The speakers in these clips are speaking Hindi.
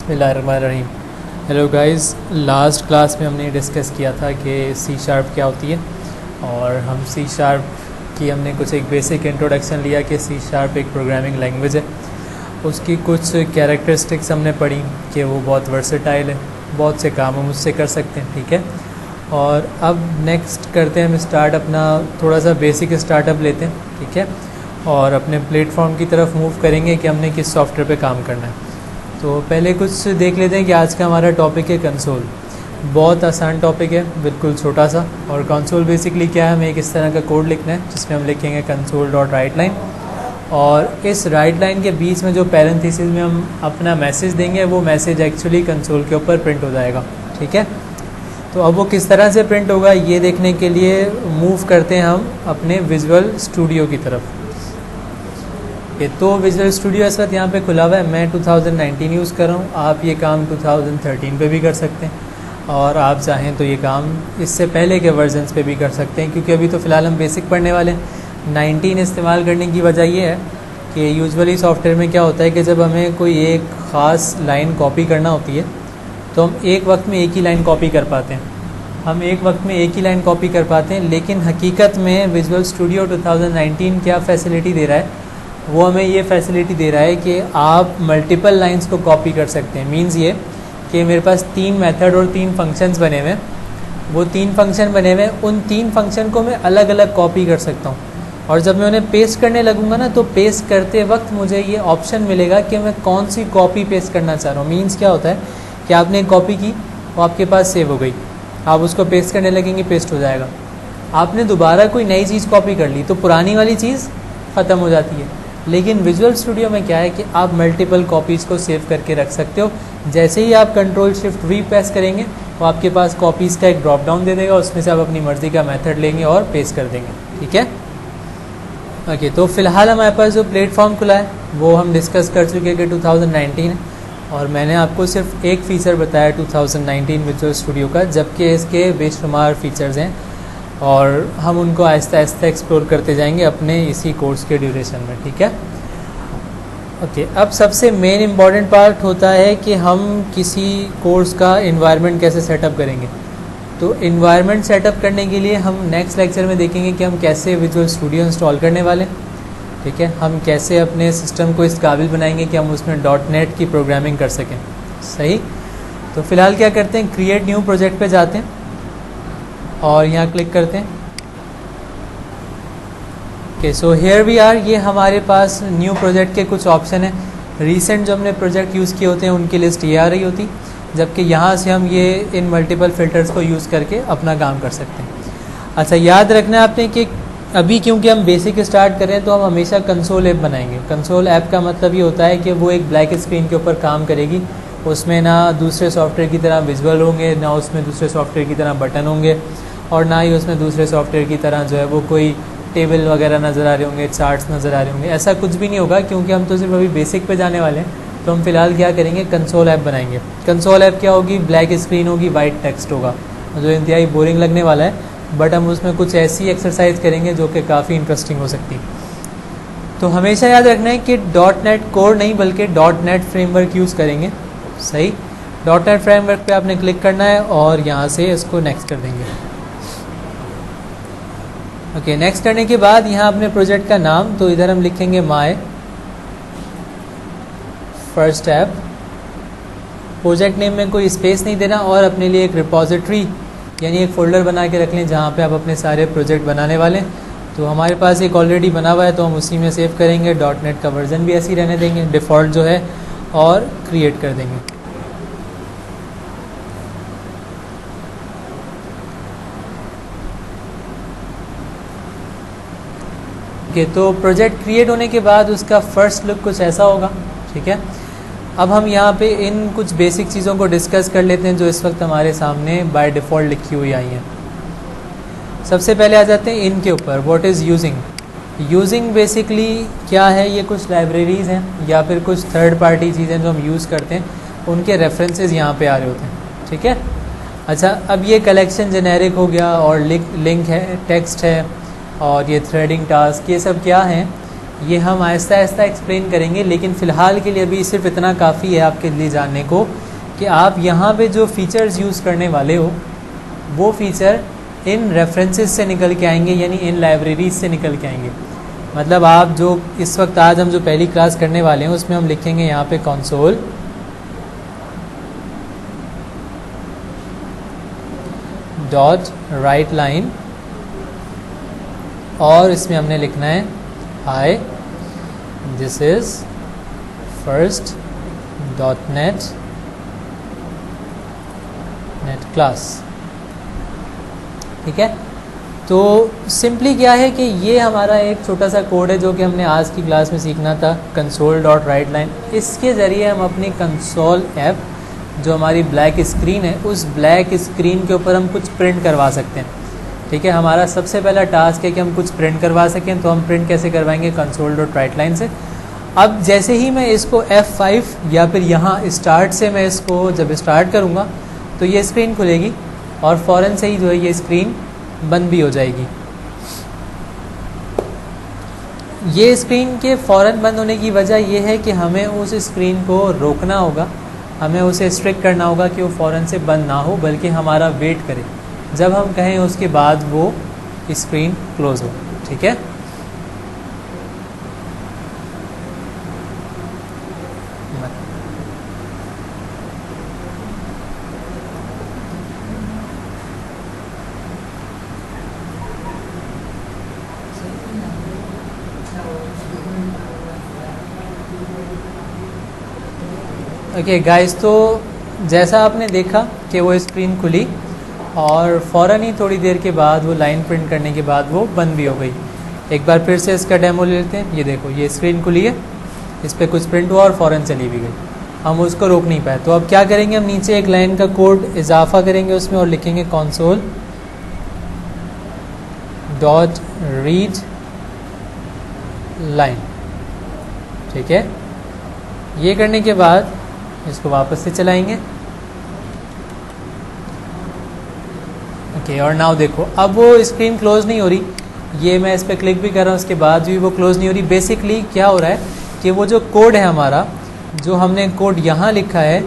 बिस्मिल्लाहिर्रहमानिर्रहीम। हेलो गाइस, लास्ट क्लास में हमने डिस्कस किया था कि सी शार्प क्या होती है और हम सी शार्प की हमने कुछ एक बेसिक इंट्रोडक्शन लिया कि सी शार्प एक प्रोग्रामिंग लैंग्वेज है। उसकी कुछ कैरेक्टरिस्टिक्स हमने पढ़ी कि वो बहुत वर्सेटाइल है, बहुत से काम हम उससे कर सकते हैं। ठीक है, और अब नेक्स्ट करते हैं हम स्टार्ट अपना थोड़ा सा बेसिक स्टार्टअप लेते हैं। ठीक है, और अपने प्लेटफॉर्म की तरफ मूव करेंगे कि हमने किस सॉफ्टवेयर पे काम करना है। तो पहले कुछ देख लेते हैं कि आज का हमारा टॉपिक है कंसोल। बहुत आसान टॉपिक है, बिल्कुल छोटा सा। और कंसोल बेसिकली क्या है, हमें एक इस तरह का कोड लिखना है जिसमें हम लिखेंगे कंसोल डॉट राइट लाइन, और इस राइट लाइन के बीच में जो पैरेंथेसिस में हम अपना मैसेज देंगे वो मैसेज एक्चुअली कंसोल के ऊपर प्रिंट हो जाएगा। ठीक है, तो अब वो किस तरह से प्रिंट होगा ये देखने के लिए मूव करते हैं हम अपने विजुअल स्टूडियो की तरफ। तो विजुअल स्टूडियो इस वक्त यहाँ पे खुला हुआ है। मैं 2019 यूज़ कर रहा हूँ, आप ये काम 2013 पे भी कर सकते हैं, और आप चाहें तो ये काम इससे पहले के वर्जन्स पे भी कर सकते हैं, क्योंकि अभी तो फ़िलहाल हम बेसिक पढ़ने वाले हैं। 19 इस्तेमाल करने की वजह ये है कि यूजुअली सॉफ्टवेयर में क्या होता है कि जब हमें कोई एक ख़ास लाइन कॉपी करना होती है तो हम एक वक्त में एक ही लाइन कॉपी कर पाते हैं। लेकिन हकीकत में विजुअल स्टूडियो 2019 क्या फैसिलिटी दे रहा है, वो हमें ये फैसिलिटी दे रहा है कि आप मल्टीपल लाइंस को कॉपी कर सकते हैं। मींस ये कि मेरे पास 3 मेथड और 3 फंक्शंस बने हुए हैं, वो 3 फंक्शन बने हुए हैं, उन 3 फंक्शन को मैं अलग अलग कॉपी कर सकता हूँ। और जब मैं उन्हें पेस्ट करने लगूंगा ना, तो पेस्ट करते वक्त मुझे ये ऑप्शन मिलेगा कि मैं कौन सी कॉपी पेस्ट करना चाह रहा हूँ। मीन्स क्या होता है कि आपने एक कॉपी की, वो आपके पास सेव हो गई, आप उसको पेस्ट करने लगेंगे, पेस्ट हो जाएगा। आपने दोबारा कोई नई चीज़ कॉपी कर ली तो पुरानी वाली चीज़ ख़त्म हो जाती है। लेकिन विजुअल स्टूडियो में क्या है कि आप मल्टीपल कॉपीज़ को सेव करके रख सकते हो। जैसे ही आप कंट्रोल शिफ्ट वी प्रेस करेंगे तो आपके पास कॉपीज़ का एक ड्रॉप डाउन दे देगा, उसमें से आप अपनी मर्ज़ी का मेथड लेंगे और पेस्ट कर देंगे। ठीक है, ओके। तो फ़िलहाल हमारे पास जो प्लेटफॉर्म खुला है वो हम डिस्कस कर चुके हैं कि 2019 है, और मैंने आपको सिर्फ एक फ़ीचर बताया 2019 विजुअल स्टूडियो का, जबकि इसके बेशुमार फ़ीचर्स हैं और हम उनको आहिस्ता आहिस्ता एक्सप्लोर करते जाएंगे अपने इसी कोर्स के ड्यूरेशन में। ठीक है, ओके। अब सबसे मेन इम्पॉर्टेंट पार्ट होता है कि हम किसी कोर्स का इन्वायरमेंट कैसे सेटअप करेंगे। तो इन्वायरमेंट सेटअप करने के लिए हम नेक्स्ट लेक्चर में देखेंगे कि हम कैसे विजुअल स्टूडियो इंस्टॉल करने वाले हैं। ठीक है, हम कैसे अपने सिस्टम को इस काबिल बनाएंगे कि हम उसमें .NET की प्रोग्रामिंग कर सकें। सही, तो फ़िलहाल क्या करते हैं, क्रिएट न्यू प्रोजेक्ट पे जाते हैं और यहाँ क्लिक करते हैं। Okay, so here we are. ये हमारे पास न्यू प्रोजेक्ट के कुछ ऑप्शन हैं। रीसेंट जो हमने प्रोजेक्ट यूज़ किए होते हैं उनकी लिस्ट ये आ रही होती, जबकि यहाँ से हम ये इन मल्टीपल फ़िल्टर्स को यूज़ करके अपना काम कर सकते हैं। अच्छा, याद रखना है आपने कि अभी क्योंकि हम बेसिक स्टार्ट कर रहे हैं तो हम हमेशा कंसोल ऐप बनाएंगे। कंसोल ऐप का मतलब ये होता है कि वो एक ब्लैक स्क्रीन के ऊपर काम करेगी, उसमें ना दूसरे सॉफ्टवेयर की तरह विजुअल होंगे, ना उसमें दूसरे सॉफ्टवेयर की तरह बटन होंगे, और ना ही उसमें दूसरे सॉफ्टवेयर की तरह जो है वो कोई टेबल वगैरह नज़र आ रहे होंगे, चार्ट्स नज़र आ रहे होंगे। ऐसा कुछ भी नहीं होगा, क्योंकि हम तो सिर्फ अभी बेसिक पे जाने वाले हैं। तो हम फ़िलहाल क्या करेंगे, कंसोल ऐप बनाएंगे। कंसोल ऐप क्या होगी, ब्लैक स्क्रीन होगी, वाइट टेक्स्ट होगा, जो इंतहाई बोरिंग लगने वाला है, बट हम उसमें कुछ ऐसी एक्सरसाइज करेंगे जो कि काफ़ी इंटरेस्टिंग हो सकती है। तो हमेशा याद रखना है कि .NET कोर नहीं बल्कि .NET फ्रेमवर्क यूज़ करेंगे। सही, .NET फ्रेमवर्क पे आपने क्लिक करना है और यहाँ से इसको नेक्स्ट कर देंगे। ओके, नेक्स्ट करने के बाद यहाँ अपने प्रोजेक्ट का नाम, तो इधर हम लिखेंगे my first app. Project name में कोई स्पेस नहीं देना, और अपने लिए एक रिपोजिटरी यानी एक फ़ोल्डर बना के रख लें जहाँ पे आप अपने सारे प्रोजेक्ट बनाने वाले हैं। तो हमारे पास एक ऑलरेडी बना हुआ है तो हम उसी में सेव करेंगे। .NET का वर्जन भी ऐसे ही रहने देंगे डिफ़ॉल्ट जो है, और क्रिएट कर देंगे। ओके, तो प्रोजेक्ट क्रिएट होने के बाद उसका फ़र्स्ट लुक कुछ ऐसा होगा। ठीक है, अब हम यहाँ पे इन कुछ बेसिक चीज़ों को डिस्कस कर लेते हैं जो इस वक्त हमारे सामने बाय डिफ़ॉल्ट लिखी हुई आई हैं। सबसे पहले आ जाते हैं इनके ऊपर, what is using. Using basically क्या है, ये कुछ लाइब्रेरीज़ हैं या फिर कुछ थर्ड पार्टी चीज़ें जो हम यूज़ करते हैं, उनके रेफरेंसेस यहाँ पे आ रहे होते हैं। ठीक है, अच्छा, अब ये कलेक्शन जेनेरिक हो गया, और लिंक है, टेक्स्ट है, और ये थ्रेडिंग टास्क, ये सब क्या हैं, ये हम आहिस्ता आहिस्ता एक्सप्लेन करेंगे, लेकिन फ़िलहाल के लिए अभी सिर्फ इतना काफ़ी है आपके लिए जानने को कि आप यहाँ पे जो फ़ीचर्स यूज़ करने वाले हो वो फ़ीचर इन रेफरेंसेस से निकल के आएंगे, यानी इन लाइब्रेरीज से निकल के आएंगे। मतलब आप जो इस वक्त आज हम जो पहली क्लास करने वाले हैं उसमें हम लिखेंगे यहाँ पे कंसोल डॉट राइट लाइन, और इसमें हमने लिखना है hi this is first dot net class. ठीक है, तो सिंपली क्या है कि ये हमारा एक छोटा सा कोड है जो कि हमने आज की क्लास में सीखना था, कंसोल डॉट राइट लाइन। इसके ज़रिए हम अपनी कंसोल ऐप जो हमारी ब्लैक स्क्रीन है उस ब्लैक स्क्रीन के ऊपर हम कुछ प्रिंट करवा सकते हैं। ठीक है, हमारा सबसे पहला टास्क है कि हम कुछ प्रिंट करवा सकें, तो हम प्रिंट कैसे करवाएंगे, कंसोल डॉट राइट लाइन से। अब जैसे ही मैं इसको F5 या फिर यहाँ स्टार्ट से मैं इसको जब स्टार्ट करूँगा तो ये स्क्रीन खुलेगी और फ़ौरन से ही जो है ये स्क्रीन बंद भी हो जाएगी। ये स्क्रीन के फ़ौरन बंद होने की वजह ये है कि हमें उस स्क्रीन को रोकना होगा, हमें उसे स्ट्रिक्ट करना होगा कि वो फ़ौरन से बंद ना हो, बल्कि हमारा वेट करे, जब हम कहें उसके बाद वो स्क्रीन क्लोज़ हो। ठीक है, ओके गाइस, तो जैसा आपने देखा कि वो स्क्रीन खुली और फ़ौरन ही थोड़ी देर के बाद वो लाइन प्रिंट करने के बाद वो बंद भी हो गई। एक बार फिर से इसका डेमो ले लेते हैं। ये देखो, ये स्क्रीन खुली है, इस पर कुछ प्रिंट हुआ और फ़ौरन चली भी गई, हम उसको रोक नहीं पाए। तो अब क्या करेंगे, हम नीचे एक लाइन का कोड इजाफा करेंगे उसमें और लिखेंगे कंसोल डॉट रीड लाइन। ठीक है, ये करने के बाद इसको वापस से चलाएंगे। ओके, और नाउ देखो, अब वो स्क्रीन क्लोज़ नहीं हो रही, ये मैं इस पर क्लिक भी कर रहा हूँ उसके बाद भी वो क्लोज़ नहीं हो रही। बेसिकली क्या हो रहा है कि वो जो कोड है हमारा, जो हमने कोड यहाँ लिखा है,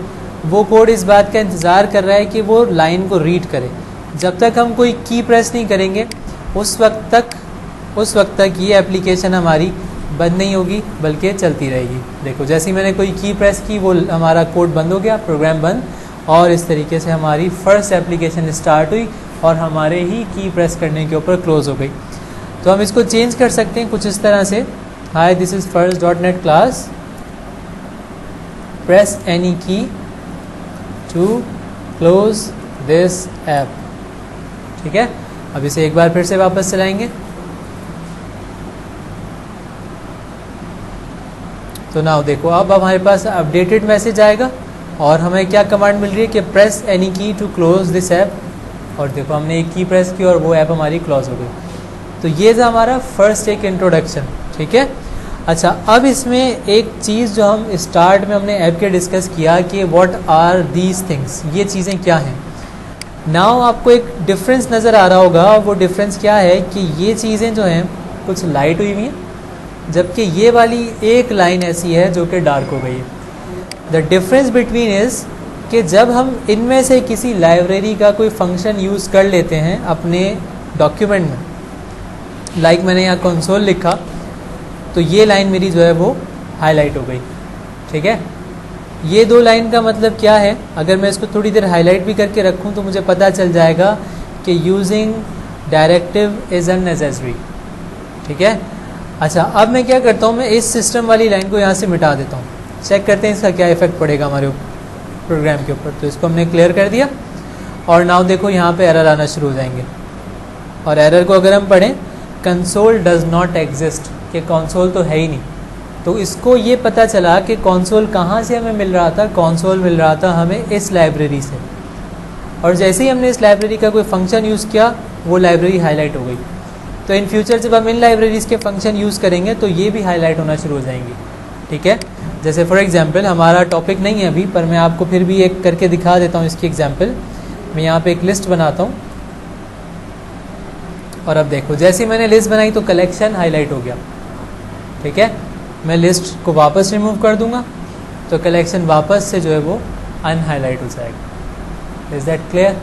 वो कोड इस बात का इंतज़ार कर रहा है कि वो लाइन को रीड करे। जब तक हम कोई की प्रेस नहीं करेंगे उस वक्त तक ये एप्लीकेशन हमारी बंद नहीं होगी, बल्कि चलती रहेगी। देखो, जैसे ही मैंने कोई की प्रेस की वो हमारा कोड बंद हो गया, प्रोग्राम बंद, और इस तरीके से हमारी फर्स्ट एप्लीकेशन स्टार्ट हुई और हमारे ही की प्रेस करने के ऊपर क्लोज़ हो गई। तो हम इसको चेंज कर सकते हैं कुछ इस तरह से, hi this is first dot net class, press any की टू क्लोज दिस ऐप। ठीक है, अब इसे एक बार फिर से वापस चलाएंगे। तो नाउ देखो, अब हमारे पास अपडेटेड मैसेज आएगा और हमें क्या कमांड मिल रही है कि प्रेस एनी की टू क्लोज दिस ऐप, और देखो हमने एक की प्रेस की और वो ऐप हमारी क्लोज हो गई। तो ये था हमारा फर्स्ट एक इंट्रोडक्शन। ठीक है, अच्छा, अब इसमें एक चीज़ जो हम स्टार्ट में हमने ऐप के डिस्कस किया कि व्हाट आर दीज थिंग्स, ये चीज़ें क्या हैं। नाउ आपको एक डिफरेंस नज़र आ रहा होगा, वो डिफरेंस क्या है कि ये चीज़ें जो हैं कुछ लाइट हुई हुई हैं, जबकि ये वाली एक लाइन ऐसी है जो कि डार्क हो गई है। द डिफरेंस बिटवीन इज़ कि जब हम इनमें से किसी लाइब्रेरी का कोई फंक्शन यूज़ कर लेते हैं अपने डॉक्यूमेंट में, लाइक मैंने यहाँ कंसोल लिखा, तो ये लाइन मेरी जो है वो हाईलाइट हो गई। ठीक है, ये दो लाइन का मतलब क्या है, अगर मैं इसको थोड़ी देर हाईलाइट भी करके रखूँ तो मुझे पता चल जाएगा कि यूजिंग डायरेक्टिव इज़ अननेसेसरी। ठीक है, अच्छा, अब मैं क्या करता हूँ, मैं इस सिस्टम वाली लाइन को यहाँ से मिटा देता हूँ। चेक करते हैं इसका क्या इफेक्ट पड़ेगा हमारे प्रोग्राम के ऊपर। तो इसको हमने क्लियर कर दिया और नाउ देखो यहाँ पे एरर आना शुरू हो जाएंगे, और एरर को अगर हम पढ़ें, कंसोल डज़ नॉट एग्जिस्ट, कि कंसोल तो है ही नहीं। तो इसको ये पता चला कि कंसोल कहाँ से हमें मिल रहा था, कंसोल मिल रहा था हमें इस लाइब्रेरी से, और जैसे ही हमने इस लाइब्रेरी का कोई फंक्शन यूज़ किया वो लाइब्रेरी हाईलाइट हो गई। तो इन फ्यूचर जब हम इन लाइब्रेरीज़ के फंक्शन यूज़ करेंगे तो ये भी हाईलाइट होना शुरू हो जाएंगी। ठीक है, जैसे फॉर एग्जांपल, हमारा टॉपिक नहीं है अभी, पर मैं आपको फिर भी एक करके दिखा देता हूँ इसकी एग्जांपल। मैं यहाँ पे एक लिस्ट बनाता हूँ और अब देखो, जैसे ही मैंने लिस्ट बनाई तो कलेक्शन हाईलाइट हो गया। ठीक है, मैं लिस्ट को वापस रिमूव कर दूंगा तो कलेक्शन वापस से जो है वो अनहाईलाइट हो जाएगा। Is that clear?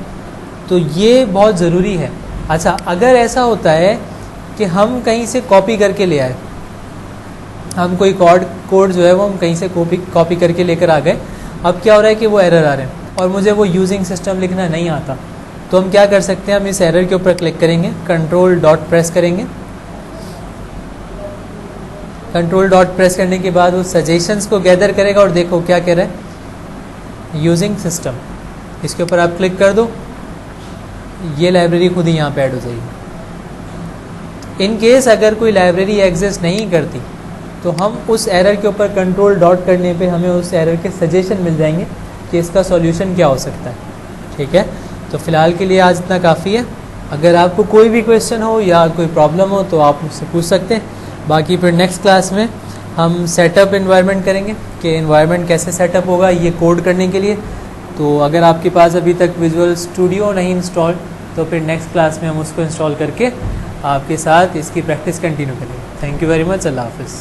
तो ये बहुत ज़रूरी है। अच्छा, अगर ऐसा होता है कि हम कहीं से कॉपी करके ले आए, हम कोई कोड जो है वो हम कहीं से कॉपी करके लेकर आ गए, अब क्या हो रहा है कि वो एरर आ रहे हैं और मुझे वो यूजिंग सिस्टम लिखना नहीं आता, तो हम क्या कर सकते हैं, हम इस एरर के ऊपर क्लिक करेंगे, कंट्रोल डॉट प्रेस करेंगे। कंट्रोल डॉट प्रेस करने के बाद वो सजेशंस को गैदर करेगा और देखो क्या कह रहा है, यूजिंग सिस्टम। इसके ऊपर आप क्लिक कर दो, ये लाइब्रेरी खुद ही यहाँ पे ऐड हो जाएगी। इन केस अगर कोई लाइब्रेरी एग्जिस्ट नहीं करती तो हम उस एरर के ऊपर कंट्रोल डॉट करने पे हमें उस एरर के सजेशन मिल जाएंगे कि इसका सॉल्यूशन क्या हो सकता है। ठीक है, तो फ़िलहाल के लिए आज इतना काफ़ी है। अगर आपको कोई भी क्वेश्चन हो या कोई प्रॉब्लम हो तो आप मुझसे पूछ सकते हैं। बाकी फिर नेक्स्ट क्लास में हम सेटअप एनवायरनमेंट करेंगे कि एनवायरनमेंट कैसे सेटअप होगा ये कोड करने के लिए। तो अगर आपके पास अभी तक विजुअल स्टूडियो नहीं इंस्टॉल तो फिर नेक्स्ट क्लास में हम उसको इंस्टॉल करके आपके साथ इसकी प्रैक्टिस कंटिन्यू करेंगे। Thank you very much. अल्लाह हाफ़िज़।